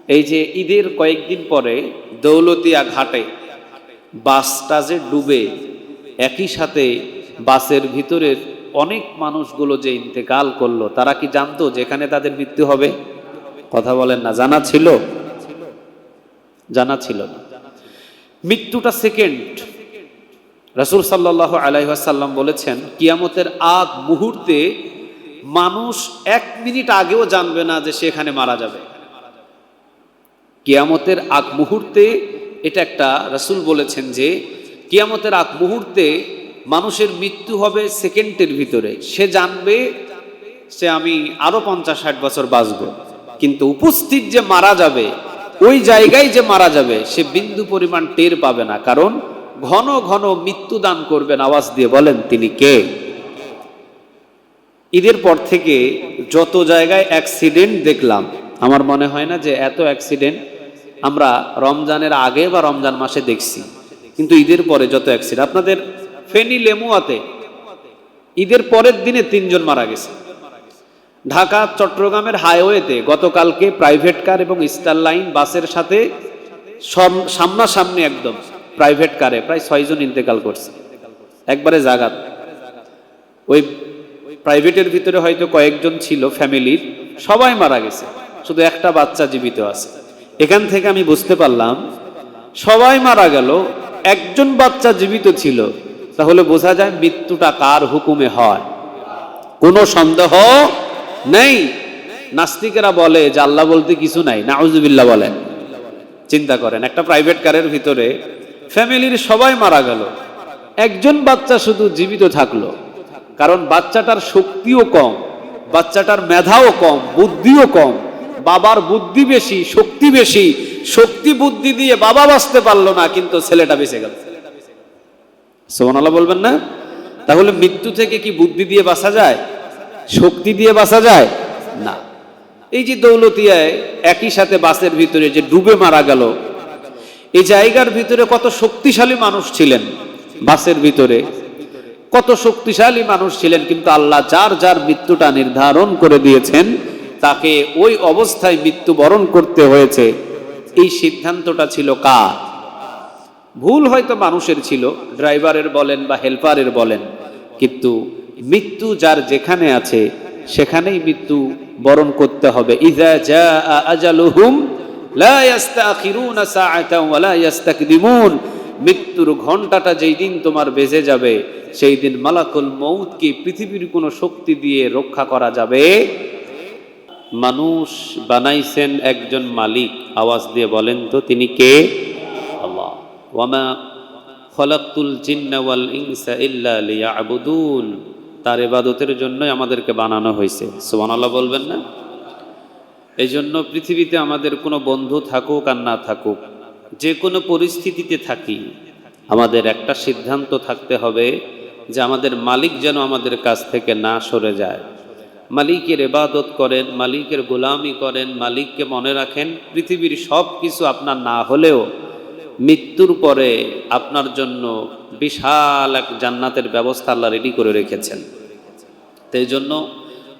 এই যে ঈদের কয়েকদিন পরে দৌলতিয়া ঘাটে বাসটা যে ডুবে, একই সাথে বাসের ভিতরের অনেক মানুষগুলো যে ইন্তেকাল করলো, তারা কি জানতো যেখানে তাদের মৃত্যু হবে? কথা বলেন না, জানা ছিল? জানা ছিল না। মৃত্যুটা সেকেন্ড। রাসূল সাল্লাল্লাহু আলাইহি ওয়াসাল্লাম বলেছেন, কিয়ামতের আগ মুহূর্তে মানুষ 1 মিনিট আগেও জানবে না যে সেখানে মারা যাবে। কিয়ামতের আগ মুহূর্তে, এটা একটা রাসূল বলেছেন যে কিয়ামতের আগ মুহূর্তে মানুষের মৃত্যু হবে সেকেন্ডের ভিতরে। সে জানবে সে আমি আরো 50-60 বছর বাঁচব, কিন্তু উপস্থিত যে মারা যাবে, ওই জায়গায় যে মারা যাবে, সে বিন্দু পরিমাণ টের পাবে না। কারণ ঘন ঘন মৃত্যু দান করবেন। আওয়াজ দিয়ে বলেন তিনি কে? ঈদের পর থেকে যত জায়গায় অ্যাক্সিডেন্ট দেখলাম, আমার মনে হয় না যে এত অ্যাক্সিডেন্ট আমরা রমজানের আগে বা রমজান মাসে দেখছি। কিন্তু ঈদের পরে যত অ্যাক্সিডেন্ট, আপনাদের ফেনী লেমুয়াতে ঈদের পরের দিনে 3 জন মারা গেছে। ঢাকা চট্টগ্রামের হাইওয়েতে গতকালকে প্রাইভেট কার এবং স্টার লাইন বাসের সাথে সামনাসামনি একদম প্রাইভেট কারে প্রায় 6 জন ইন্তেকাল করছে, একবারে জাগাত। ওই প্রাইভেটের ভিতরে হয়তো কয়েকজন ছিল ফ্যামিলির, সবাই মারা গেছে, শুধু একটা বাচ্চা জীবিত আছে। এখান থেকে আমি বুঝতে পারলাম সবাই মারা গেল, একজন বাচ্চা জীবিত ছিল। তাহলে বোঝা যায় মৃত্যুটা কার হুকুমে হয়, কোনো সন্দেহ নেই। নাস্তিকেরা বলে যে আল্লাহ বলতে কিছু নাই, নাউজুবিল্লাহ বলেন। চিন্তা করেন, একটা প্রাইভেট কারের ভিতরে ফ্যামিলির সবাই মারা গেল, একজন বাচ্চা শুধু জীবিত থাকলো। কারণ বাচ্চাটার শক্তিও কম, বাচ্চাটার মেধাও কম, বুদ্ধিও কম। বাবার বুদ্ধি বেশি, শক্তি বেশি, শক্তি বুদ্ধি দিয়ে বাবা বাঁচতে পারলো না, কিন্তু ছেলেটা বেঁচে গেল। সুবহানাল্লাহ বলবেন না? তাহলে মৃত্যু থেকে কি বুদ্ধি দিয়ে বাঁচা যায়? শক্তি দিয়ে বাঁচা যায় না। এই যে দৌলতিয়ায় একই সাথে বাসের ভিতরে যে ডুবে মারা গেল, এই জায়গার ভিতরে কত শক্তিশালী মানুষ ছিলেন, বাসের ভিতরে কত শক্তিশালী মানুষ ছিলেন, কিন্তু আল্লাহ যার যার মৃত্যুটা নির্ধারণ করে দিয়েছেন তাকে ওই অবস্থায় মৃত্যুবরণ করতে হয়েছে। এই সিদ্ধান্তটা ছিল কার? ভুল হয়তো মানুষের ছিল, ড্রাইভারের বলেন বা হেল্পারের বলেন, কিন্তু মৃত্যু যার যেখানে আছে সেখানেই মৃত্যু বরণ করতে হবে। ইযা জাআ আজালুহুম লা ইস্তাখিরুনা সাআতান ওয়া লা ইস্তাকদিমুন। মৃত্যুর ঘন্টাটা যেই দিন তোমার বেজে যাবে, সেই দিন মালাকুল মউতকে পৃথিবীর কোনো শক্তি দিয়ে রক্ষা করা যাবে। মানুষ বানাইছেন একজন মালিক, আওয়াজ দিয়ে বলেন তো তিনি কে? আল্লাহ। ওয়ামা খলাকতুল জিন্না ওয়াল ইনসা ইল্লা লিয়াবুদুন। তার ইবাদতের জন্যই আমাদেরকে বানানো হয়েছে। সুবহানাল্লাহ বলবেন না? এই জন্য পৃথিবীতে আমাদের কোনো বন্ধু থাকুক আর না থাকুক, যে কোনো পরিস্থিতিতে থাকি, আমাদের একটা সিদ্ধান্ত থাকতে হবে যে আমাদের মালিক যেন আমাদের কাছ থেকে না সরে যায়। মালিকের ইবাদত করেন, মালিকের গোলামি করেন, মালিককে মনে রাখেন। পৃথিবীর সব কিছু আপনার না হলেও মৃত্যুর পরে আপনার জন্য বিশাল এক জান্নাতের ব্যবস্থা আল্লাহ রেডি করে রেখেছেন। তো এই জন্য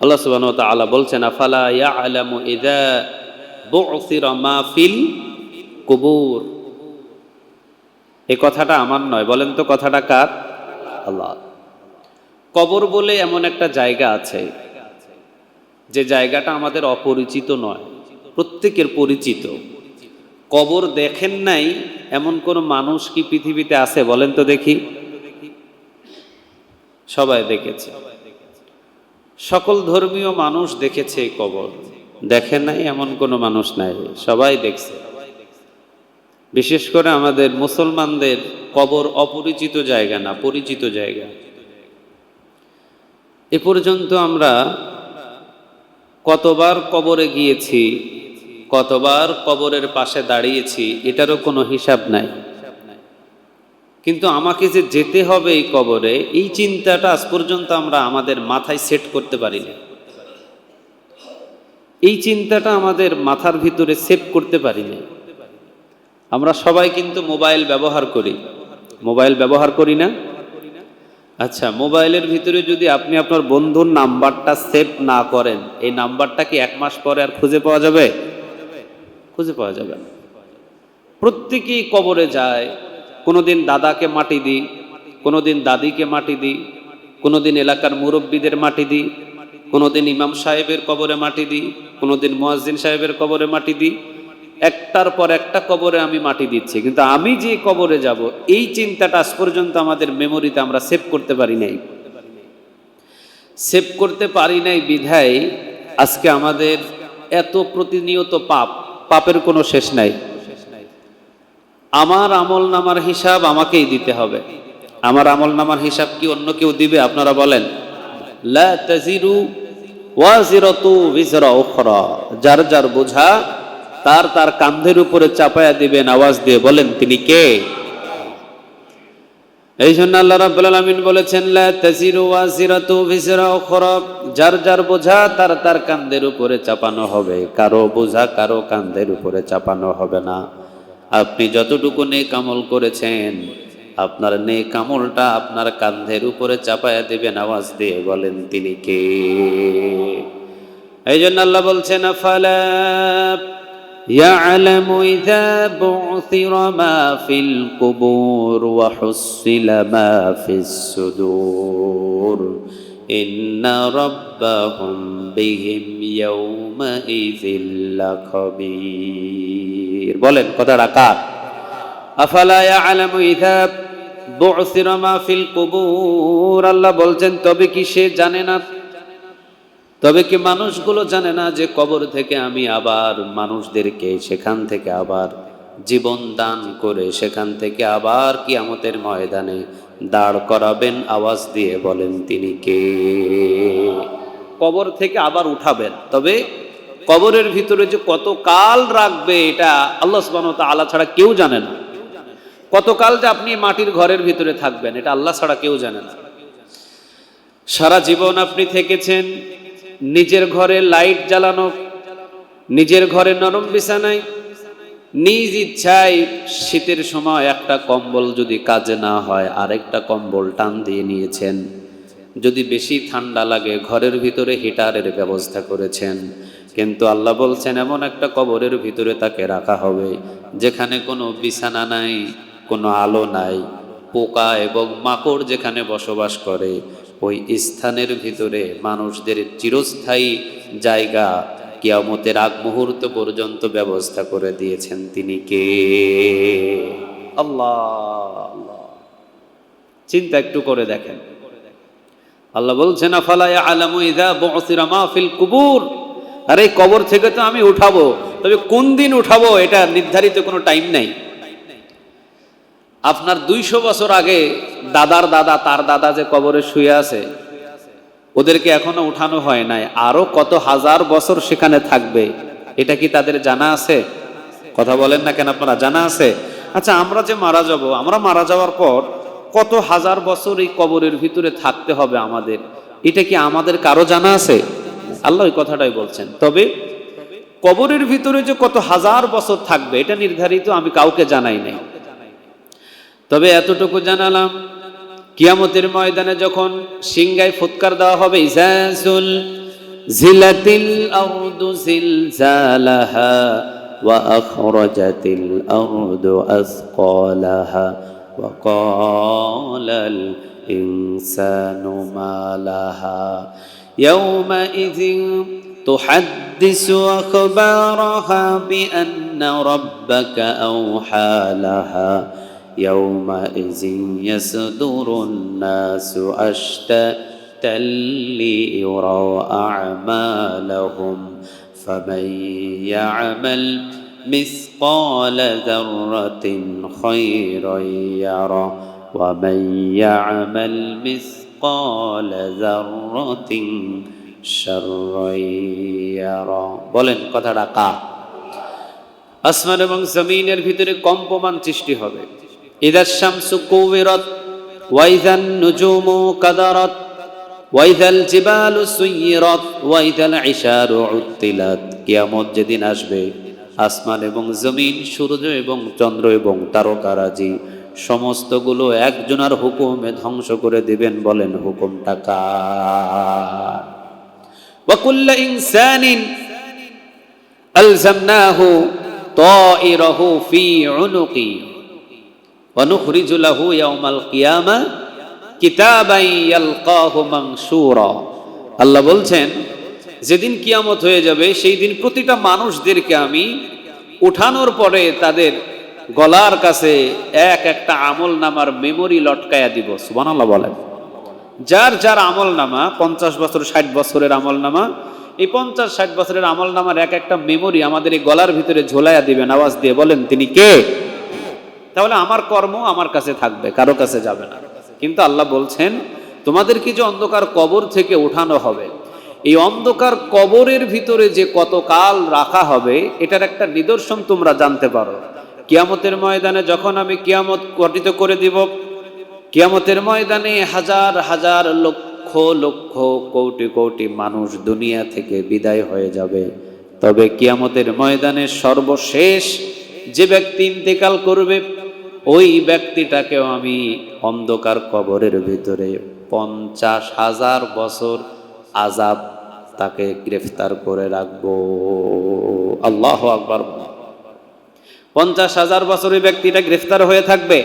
আল্লাহ সুবহানাহু ওয়া তাআলা বলছেন, আফালা ইয়ালামু ইযা বু'সিরা মা ফিল কুবুর। এই কথাটা আমার নয়, বলেন তো কথাটা কার? আল্লাহ। কবর বলে এমন একটা জায়গা আছে, যে জায়গাটা আমাদের অপরিচিত নয়, প্রত্যেকের পরিচিত। কবর দেখেন নাই এমন কোন মানুষ কি পৃথিবীতে আছে? বলেন তো দেখি। সবাই দেখেছে, সকল ধর্মীয় মানুষ দেখেছে কবর, দেখেন নাই এমন কোনো মানুষ নাই, সবাই দেখছে। বিশেষ করে আমাদের মুসলমানদের কবর অপরিচিত জায়গা না, পরিচিত জায়গা। এ পর্যন্ত আমরা কতবার কবরে গিয়েছি, কতবার কবরের পাশে দাঁড়িয়েছি, এটারও কোনো হিসাব নাই। কিন্তু আমাকে যে যেতে হবে এই কবরে, এই চিন্তাটা আজ পর্যন্ত আমরা আমাদের মাথায় সেট করতে পারি না। এই চিন্তাটা আমাদের মাথার ভিতরে সেট করতে পারি না। আমরা সবাই কিন্তু মোবাইল ব্যবহার করি, মোবাইল ব্যবহার করি না? আচ্ছা, মোবাইলের ভিতরে যদি আপনি আপনার বন্ধুর নাম্বারটা সেভ না করেন, এই নাম্বারটা কি 1 মাস পরে আর খুঁজে পাওয়া যাবে? খুঁজে পাওয়া যাবে না। প্রত্যেকেই কবরে যায়। কোনোদিন দাদাকে মাটি দিই, কোনোদিন দাদিকে মাটি দিই, কোনোদিন এলাকার মুরব্বীদের মাটি দিই, কোনোদিন ইমাম সাহেবের কবরে মাটি দিই, কোনোদিন মুয়াজ্জিন সাহেবের কবরে মাটি দিই। একটার পর একটা কবরে আমি মাটি দিচ্ছি, কিন্তু আমি যে কবরে যাব এই চিন্তাটা আজ পর্যন্ত আমাদের মেমোরিতে আমরা সেভ করতে পারি নাই। সেভ করতে পারি নাই বিধায় আজকে আমাদের এত প্রতিনিয়ত পাপের কোনো শেষ নাই। আমার আমল নামার হিসাব আমাকেই দিতে হবে। আমার আমল নামার হিসাব কি অন্য কেউ দিবে? আপনারা বলেন। লা তাজিরু ওয়াজিরাতু বিজরা উখরা, যার যার বোঝা তার তার কাঁধের উপরে চাপায়া দিবেন। আওয়াজ দিয়ে বলেন তিনি কে? এই জন্য আল্লাহ রাব্বুল আলামিন বলেছেন, লা তাজিরু ওয়াজিরাতু বিজরা উখরা, যার যার বোঝা তার তার কাঁধের উপরে চাপানো হবে, কারো বোঝা কারো কাঁধের উপরে চাপানো হবে না। আপনি যতটুকু নেক আমল করেছেন, আপনার নেক আমলটা আপনার কাঁধের উপরে চাপায়া দিবেন। আওয়াজ দিয়ে বলেন তিনি কে? এই জন্য আল্লাহ বলছেন, আফালা ইয়ালামু ইযা বু'থিরা মা ফিল কুবুর ওয়া হুসিলা মা ফিস সুদূর ইন্না রাব্বাহুম বিহিম ইয়াউমা ইযিল লাখাবীর। বলেন কথাটা কার? আফালা ইয়ালামু ইযা বু'থিরা মা ফিল কুবুর, আল্লাহ বলছেন তবে কি সে জানে না, তবে কি মানুষগুলো জানে না যে কবর থেকে আমি আবার মানুষদেরকে সেখান থেকে আবার জীবন দান করে সেখান থেকে আবার কিয়ামতের ময়দানে দাঁড় করাবেন। আওয়াজ দিয়ে বলেন তিনি কে? কবর থেকে আবার উঠাবেন, তবে কবরের ভিতরে যে কত কাল রাখবে এটা আল্লাহ সুবহানাহু ওয়া তাআলা ছাড়া কেউ জানে না। কতকাল যে আপনি মাটির ঘরের ভিতরে থাকবেন এটা আল্লাহ ছাড়া কেউ জানে না। সারা জীবন আপনি থেকেছেন নিজের ঘরে লাইট জ্বালানো, নিজের ঘরে নরম বিছানায়, নিজ ইচ্ছায় শীতের সময় একটা কম্বল যদি কাজে না হয় আরেকটা কম্বল টান দিয়ে নিয়েছেন। যদি বেশি ঠান্ডা লাগে ঘরের ভিতরে হিটারের ব্যবস্থা করেছেন। কিন্তু আল্লাহ বলছেন এমন একটা কবরের ভিতরে তাকে রাখা হবে যেখানে কোনো বিছানা নাই, কোনো আলো নাই, পোকা এবং মাকড় যেখানে বসবাস করে, ওই স্থানের ভিতরে মানুষদের চিরস্থায়ী জায়গা কিয়ামতের আগ মুহূর্ত পর্যন্ত ব্যবস্থা করে দিয়েছেন। তিনি কে? আল্লাহ। আল্লাহ, চিন্তা একটু করে দেখেন। আল্লাহ বলছেন, আফালা ইয়ালামু ইযা বু'থিরা মা ফিল কুবুর, আরে কবর থেকে তো আমি উঠাবো, তবে কোন দিন উঠাবো এটা নির্ধারিত কোনো টাইম নাই। আপনার 200 বছর আগে দাদার দাদা তার দাদা যে কবরে শুয়ে আছে ওদেরকে এখনো উঠানো হয় নাই, আরো কত হাজার বছর সেখানে থাকবে এটা কি তাদের জানা আছে? কথা বলেন না কেন আপনারা? জানা আছে? আচ্ছা, আমরা যে মারা যাব, আমরা মারা যাওয়ার পর কত হাজার বছর এই কবরের ভিতরে থাকতে হবে আমাদের, এটা কি আমাদের কারো জানা আছে? আল্লাহ ওই কথাটাই বলছেন। তবে কবরের ভিতরে যে কত হাজার বছর থাকবে এটা নির্ধারিত আমি কাউকে জানাই নাই। তবে এতটুকু জানালাম, কিয়ামতের ময়দানে যখন সিংহায় ফুৎকার দেওয়া হবে, ইজাজুল জিলাতিল আরদু জিলজালাহা ওয়া আখরাজাতিল আরদু আসকালাহা ওয়া ক্বালাল ইনসানু মা লাহা ইয়াওমাইযিন তুহাদ্দিসু আখবারাহা বিআন্না রাব্বাকা আওহা লাহা يومئذ يصدر الناس أشتاتا ليروا أعمالهم فمن يعمل مثقال ذرة خيرا يره ومن يعمل مثقال ذرة شرا يره। বলেন কথাটা কার? আসমান এবং জমিনের ভিতরে কম্পমান সৃষ্টি হবে। ইযাশ শামসু কুওয়িরাত ওয়া ইযান নুজুমু কাদারাত ওয়া ইযাল জিবালু সুয়িরাত ওয়া ইযাল ইশারু উত্তিলাত। কিয়ামত যেদিন আসবে আসমান এবং জমিন, সূর্য এবং চন্দ্র এবং তারকারাজি সমস্তগুলো একজনের হুকুমে ধ্বংস করে দিবেন। বলেন হুকুমটা কার? ওয়া কুল্লু ইনসানিন আলজামনাহু তাইরাহু ফি উনুকি ওয়া নুখরিজু লাহু ইয়াউমাল কিয়ামা কিতাবান ইয়ালকাহু মানসুরা। আল্লাহ বলছেন যেদিন কিয়ামত হয়ে যাবে সেই দিন প্রতিটা মানুষদেরকে আমি উঠানোর পরে তাদের গলার কাছে এক একটা আমল নামার মেমোরি লটকায়া দিব। সুবহানাল্লাহ বলেন। যার যার আমল নামা 50 বছর 60 বছরের আমল নামা, এই 50-60 বছরের আমল নামার এক একটা মেমোরি আমাদের এই গলার ভিতরে ঝোলাইয়া দিবেন। আওয়াজ দিয়ে বলেন তিনি কে? তাহলে আমার কর্ম আমার কাছে থাকবে, কারো কাছে যাবে না। কিন্তু আল্লাহ বলছেন তোমাদেরকে যে অন্ধকার কবর থেকে উঠানো হবে, এই অন্ধকার কবরের ভিতরে যে কতকাল রাখা হবে এটার একটা নিদর্শন তোমরা জানতে পারো। কিয়ামতের ময়দানে যখন আমি কিয়ামত গঠিত করে দিব, কিয়ামতের ময়দানে হাজার হাজার লক্ষ লক্ষ কোটি কোটি মানুষ দুনিয়া থেকে বিদায় হয়ে যাবে। তবে কিয়ামতের ময়দানে সর্বশেষ যে ব্যক্তি ইন্তেকাল করবে ওই ব্যক্তিটাকেও আমি অন্ধকার কবরের ভিতরে 50,000 বছর আযাব তাকে গ্রেফতার করে রাখবো। আল্লাহু আকবার। 50,000 বছর ওই ব্যক্তিটা গ্রেফতার হয়ে থাকবে।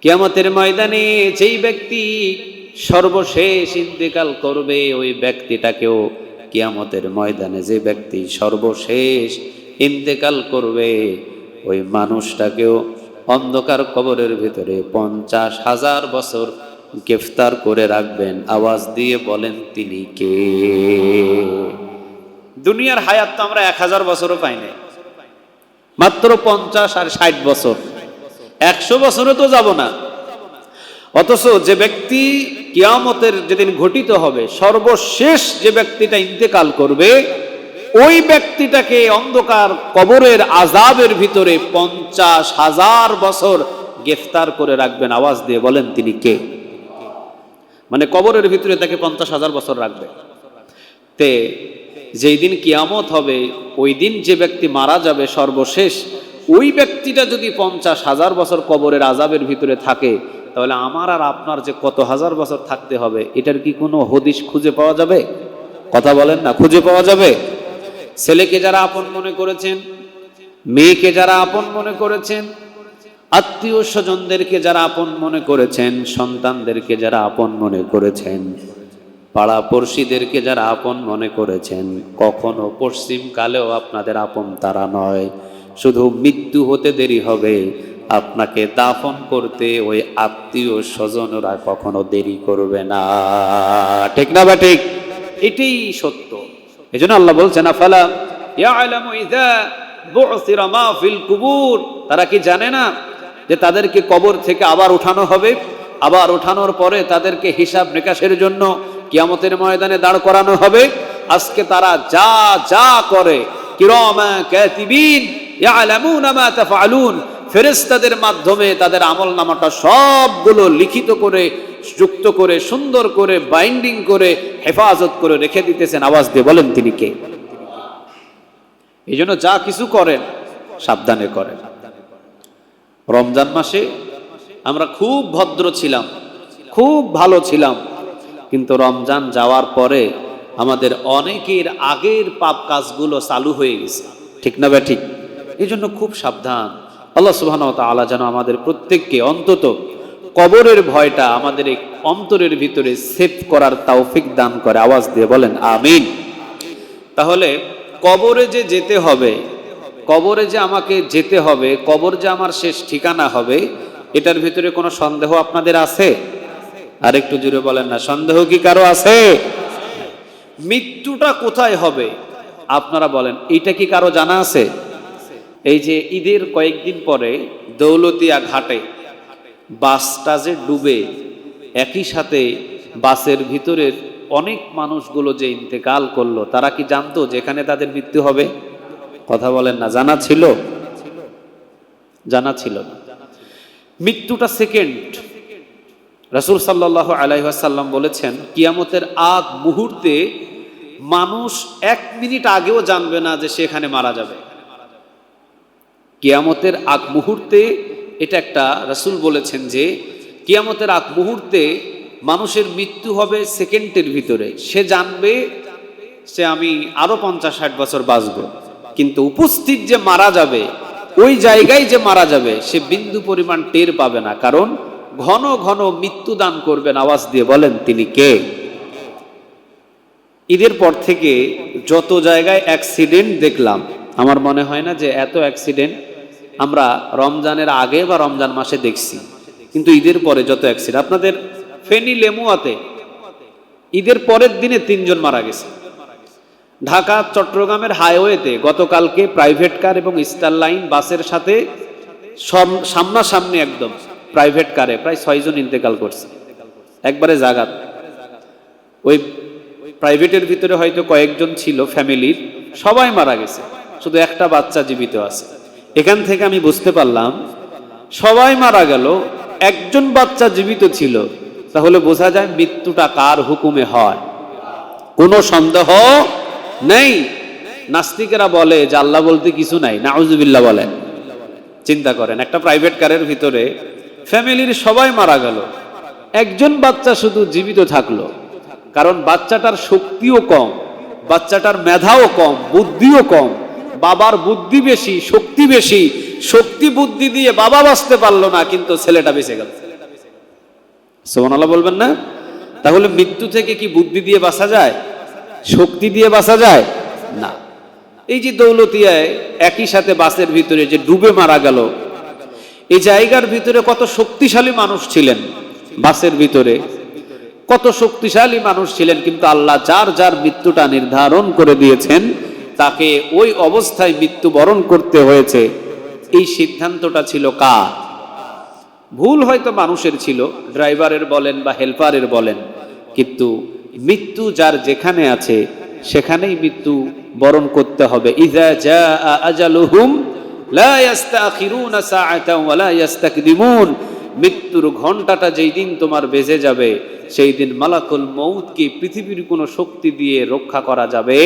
কিয়ামতের ময়দানে যেই ব্যক্তি সর্বশেষ ইন্তেকাল করবে ওই ব্যক্তিটাকেও, কিয়ামতের ময়দানে যে ব্যক্তি সর্বশেষ ইন্তেকাল করবে ওই মানুষটাকেও অন্ধকার কবরের ভিতরে 50,000 বছর গ্রেফতার করে রাখবেন। আওয়াজ দিয়ে বলেন তিনি কে? দুনিয়ার হায়াত তো আমরা 1000 বছরও পাই না, মাত্র 50 আর 60 বছর, 100 বছরও তো যাব না। অথচ যে ব্যক্তি কিয়ামতের যেদিন ঘটিত হবে সর্বশেষ যে ব্যক্তিটা ইন্তেকাল করবে ওই ব্যক্তিটাকে অন্ধকার কবরের আযাবের ভিতরে 50,000 বছর গ্রেফতার করে রাখবেন। আওয়াজ দিয়ে বলেন তিনি কে? মানে কবরের ভিতরে তাকে 50,000 বছর রাখবে। তে যেই দিন কিয়ামত হবে ওই দিন যে ব্যক্তি মারা যাবে সর্বশেষ, ওই ব্যক্তিটা যদি 50,000 বছর কবরের আযাবের ভিতরে থাকে তাহলে আমার আর আপনার যে কত হাজার বছর থাকতে হবে এটার কি কোনো হদিস খুঁজে পাওয়া যাবে? কথা বলেন না, খুঁজে পাওয়া যাবে? ছেলেকে যারা আপন মনে করেছেন, মেয়েকে যারা আপন মনে করেছেন, আত্মীয় স্বজনদেরকে যারা আপন মনে করেছেন, সন্তানদেরকে যারা আপন মনে করেছেন, পাড়া পড়শিদেরকে যারা আপন মনে করেছেন, কখনো পশ্চিম কালেও আপনাদের আপন তারা নয়। শুধু মৃত্যু হতে দেরি হবে, আপনাকে দাফন করতে ওই আত্মীয় স্বজনরা কখনো দেরি করবে না। ঠিক না বা ঠিক? এটাই সত্য। এজন্য আল্লাহ বলছেন আফালা ইয়ালামু ইযা বু'সিরা মা ফিল কুবুর, তারা কি জানে না যে তাদেরকে কবর থেকে আবার উঠানো হবে, আবার উঠানোর পরে তাদেরকে হিসাব নিকাশের জন্য কিয়ামতের ময়দানে দাঁড় করানো হবে। আজকে তারা যা যা করে কিরামা কাতিবিন ইয়ালামুনা মা তাফআলুন, ফেরেশতাদের মাধ্যমে তাদের আমলনামাটা সবগুলো লিখিত করে, যুক্ত করে, সুন্দর করে, বাইন্ডিং করে, হেফাজত করে রেখে দিতেছেন। আওয়াজ দিয়ে বলেন তিনি কে? এই জন্য যা কিছু করেন সাবধানে করেন। রমজান মাসে আমরা খুব ভদ্র ছিলাম, খুব ভালো ছিলাম, কিন্তু রমজান যাওয়ার পরে আমাদের অনেকের আগের পাপ কাজগুলো চালু হয়ে গেছে। ঠিক না বা ঠিক? এই জন্য খুব সাবধান। আল্লাহ সুবহানাহু ওয়া তাআলা যেন আমাদের প্রত্যেককে অন্তত কবরের ভয়টা আমাদের এই অন্তরের ভিতরে সেভ করার তৌফিক দান করে। আওয়াজ দিয়ে বলেন আমিন। তাহলে কবরে যে যেতে হবে, কবরে যে আমাকে যেতে হবে, কবর যে আমার শেষ ঠিকানা হবে, এটার ভিতরে কোনো সন্দেহ আপনাদের আছে? আর একটু জোরে বলেন না, সন্দেহ কি কারো আছে? মৃত্যুটা কোথায় হবে আপনারা বলেন, এইটা কি কারো জানা আছে? এই যে ঈদের কয়েকদিন পরে দৌলতিয়া ঘাটে বাসটা যে ডুবে, একই সাথে বাসের ভিতরের অনেক মানুষগুলো যে ইন্তেকাল করলো, তারা কি জানতো যে এখানে তাদের মৃত্যু হবে? কথা বলেন না, জানা ছিল? জানা ছিল না। মৃত্যুটা সেকেন্ড। রাসূল সাল্লাল্লাহু আলাইহি ওয়াসাল্লাম বলেছেন কিয়ামতের আগ মুহূর্তে মানুষ 1 মিনিট আগেও জানবে না যে সেখানে মারা যাবে। কিয়ামতের আগ মুহূর্তে, এটা একটা রাসূল বলেছেন যে কিয়ামতের আগ মুহূর্তে মানুষের মৃত্যু হবে সেকেন্ডের ভিতরে। সে জানবে সে আমি আরো 50-60 বছর বাঁচব, কিন্তু উপস্থিত যে মারা যাবে, ওই জায়গায় যে মারা যাবে, সে বিন্দু পরিমাণ টের পাবে না, কারণ ঘন ঘন মৃত্যু দান করবেন। আওয়াজ দিয়ে বলেন তিনি কে? ঈদের পর থেকে যত জায়গায় অ্যাক্সিডেন্ট দেখলাম, আমার মনে হয় না যে এত অ্যাক্সিডেন্ট আমরা রমজানের আগে বা রমজান মাসে দেখছি। কিন্তু ঈদের পরে যত অ্যাক্সিডেন্ট, আপনাদের ফেনী লেমুয়াতে ঈদের পরের দিনে 3 জন মারা গেছে। ঢাকা চট্টগ্রামের হাইওয়েতে গতকালকে প্রাইভেট কার এবং স্টার লাইন বাসের সাথে সামনাসামনি একদম প্রাইভেট কারে প্রায় 6 জন ইন্তেকাল করছে একবারে জাগাত। ওই প্রাইভেটের ভিতরে হয়তো কয়েকজন ছিল ফ্যামিলির, সবাই মারা গেছে, শুধু একটা বাচ্চা জীবিত আছে। এখান থেকে আমি বুঝতে পারলাম সবাই মারা গেল, একজন বাচ্চা জীবিত ছিল, তাহলে বোঝা যায় মৃত্যুটা কার হুকুমে হয়, কোনো সন্দেহ নেই। নাস্তিকেরা বলে যে আল্লাহ বলতে কিছু নাই, নাউজুবিল্লাহ বলেন। চিন্তা করেন, একটা প্রাইভেট কারের ভিতরে ফ্যামিলির সবাই মারা গেল, একজন বাচ্চা শুধু জীবিত থাকলো। কারণ বাচ্চাটার শক্তিও কম, বাচ্চাটার মেধাও কম, বুদ্ধিও কম। বাবার বুদ্ধি বেশি, শক্তি বেশি, শক্তি বুদ্ধি দিয়ে বাবা বাঁচতে পারলো না, কিন্তু ছেলেটা বেঁচে গেল। সুবহানাল্লাহ বলবেন না? তাহলে মৃত্যু থেকে কি বুদ্ধি দিয়ে বাঁচা যায়, শক্তি দিয়ে বাঁচা যায় না? এই যে দৌলতিয়ায় একই সাথে বাসের ভিতরে যে ডুবে মারা গেল, এই জায়গার ভিতরে কত শক্তিশালী মানুষ ছিলেন, বাসের ভিতরে কত শক্তিশালী মানুষ ছিলেন, কিন্তু আল্লাহ যার যার মৃত্যুটা নির্ধারণ করে দিয়েছেন তাকে ওই অবস্থায় মৃত্যুবরণ করতে হয়েছে। এই সিদ্ধান্তটা ছিল কার? ভুল হয়তো মানুষের ছিল, ড্রাইভারের বলেন বা হেল্পারের বলেন, কিন্তু মৃত্যু যার যেখানে আছে সেখানেই মৃত্যু বরণ করতে হবে। ইযা জাআ আজালুহুম লা ইস্তাখিরুনা সাআতান ওয়া লা ইস্তাকদিমুন। মৃত্যুর ঘন্টাটা যেই দিন তোমার বেজে যাবে, সেই দিন মালাকুল মউতকে পৃথিবীর কোনো শক্তি দিয়ে রক্ষা করা যাবে